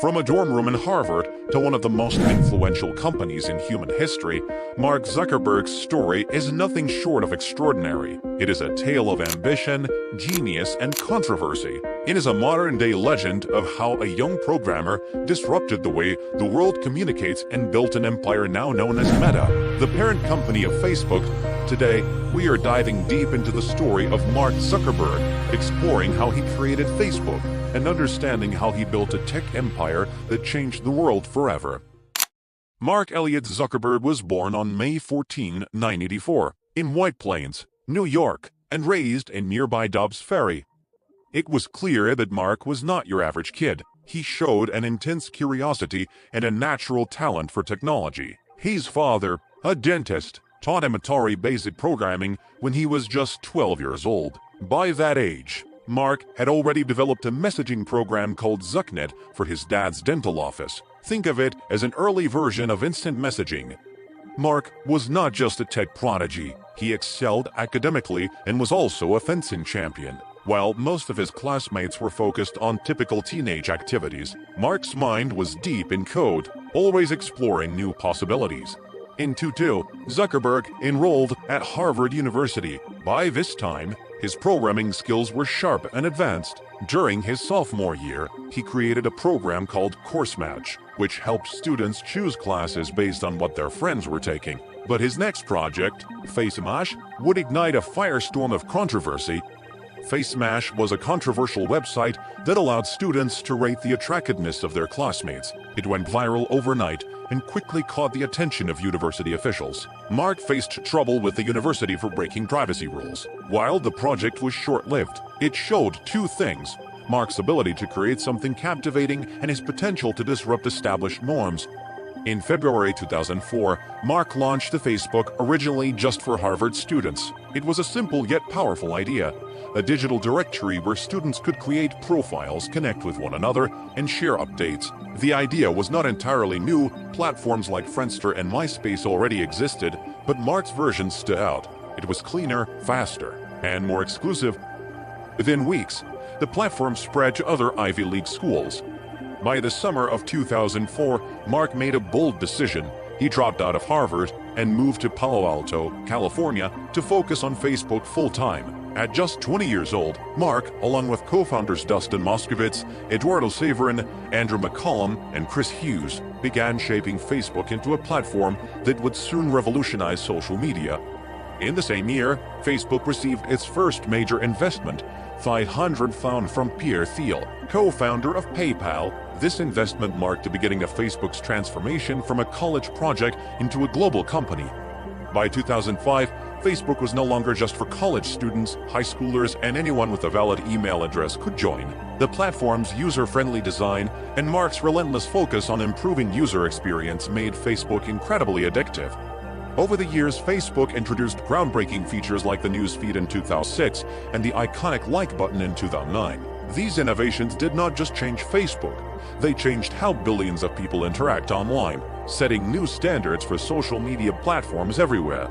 From a dorm room in Harvard to one of the most influential companies in human history, Mark Zuckerberg's story is nothing short of extraordinary. It is a tale of ambition, genius, and controversy. It is a modern-day legend of how a young programmer disrupted the way the world communicates and built an empire now known as Meta, the parent company of Facebook. Today, we are diving deep into the story of Mark Zuckerberg, exploring how he created Facebook and understanding how he built a tech empire that changed the world forever. Mark Elliott Zuckerberg was born on May 14, 1984, in White Plains, New York, and raised in nearby Dobbs Ferry. It was clear that Mark was not your average kid. He showed an intense curiosity and a natural talent for technology. His father, a dentist, taught him Atari basic programming when he was just 12 years old. By that age, Mark had already developed a messaging program called ZuckNet for his dad's dental office. Think of it as an early version of instant messaging. Mark was not just a tech prodigy. He excelled academically and was also a fencing champion. While most of his classmates were focused on typical teenage activities, Mark's mind was deep in code, always exploring new possibilities. In 2002, Zuckerberg enrolled at Harvard University. By this time, his programming skills were sharp and advanced. During his sophomore year, he created a program called Course Match, which helped students choose classes based on what their friends were taking. But his next project, FaceMash, would ignite a firestorm of controversy. FaceMash was a controversial website that allowed students to rate the attractiveness of their classmates. It went viral overnight and quickly caught the attention of university officials. Mark faced trouble with the university for breaking privacy rules. While the project was short-lived, it showed two things: Mark's ability to create something captivating and his potential to disrupt established norms. In February 2004, Mark launched the Facebook originally just for Harvard students. It was a simple yet powerful idea: a digital directory where students could create profiles, connect with one another, and share updates. The idea was not entirely new. Platforms like Friendster and MySpace already existed, but Mark's version stood out. It was cleaner, faster, and more exclusive. Within weeks, the platform spread to other Ivy League schools. By the summer of 2004, Mark made a bold decision. He dropped out of Harvard and moved to Palo Alto, California, to focus on Facebook full-time. At just 20 years old, Mark, along with co-founders Dustin Moskovitz, Eduardo Saverin, Andrew McCollum, and Chris Hughes, began shaping Facebook into a platform that would soon revolutionize social media. In the same year, Facebook received its first major investment, £500,000 from Pierre Thiel, co-founder of PayPal. This investment marked the beginning of Facebook's transformation from a college project into a global company. By 2005, Facebook was no longer just for college students. High schoolers and anyone with a valid email address could join. The platform's user-friendly design and Mark's relentless focus on improving user experience made Facebook incredibly addictive. Over the years, Facebook introduced groundbreaking features like the news feed in 2006 and the iconic like button in 2009. These innovations did not just change Facebook, they changed how billions of people interact online, setting new standards for social media platforms everywhere.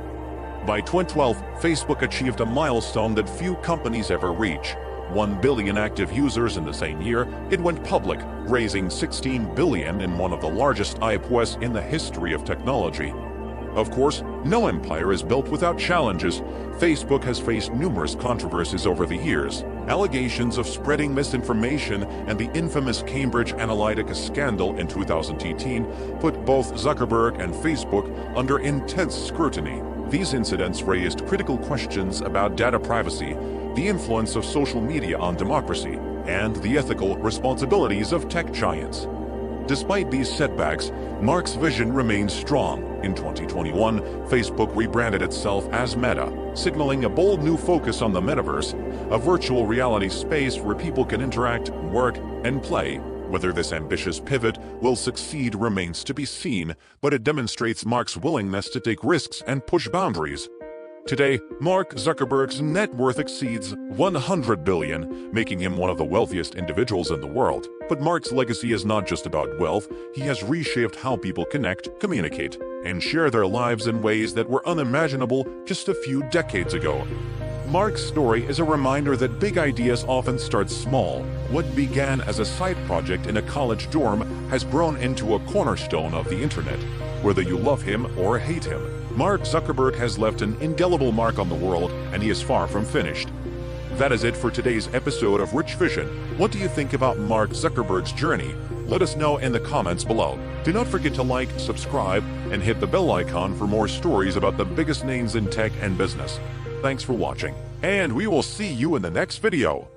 By 2012, Facebook achieved a milestone that few companies ever reach: 1 billion active users in the same year. It went public, raising $16 billion in one of the largest IPOs in the history of technology. Of course, no empire is built without challenges. Facebook has faced numerous controversies over the years. Allegations of spreading misinformation and the infamous Cambridge Analytica scandal in 2018 put both Zuckerberg and Facebook under intense scrutiny. These incidents raised critical questions about data privacy, the influence of social media on democracy, and the ethical responsibilities of tech giants. Despite these setbacks, Mark's vision remains strong. In 2021, Facebook rebranded itself as Meta, signaling a bold new focus on the metaverse, a virtual reality space where people can interact, work, and play. Whether this ambitious pivot will succeed remains to be seen, but it demonstrates Mark's willingness to take risks and push boundaries. Today, Mark Zuckerberg's net worth exceeds $100 billion, making him one of the wealthiest individuals in the world. But Mark's legacy is not just about wealth. He has reshaped how people connect, communicate, and share their lives in ways that were unimaginable just a few decades ago. Mark's story is a reminder that big ideas often start small. What began as a side project in a college dorm has grown into a cornerstone of the internet. Whether you love him or hate him, Mark Zuckerberg has left an indelible mark on the world, and he is far from finished. That is it for today's episode of Rich Vision. What do you think about Mark Zuckerberg's journey? Let us know in the comments below. Do not forget to like, subscribe, and hit the bell icon for more stories about the biggest names in tech and business. Thanks for watching, and we will see you in the next video.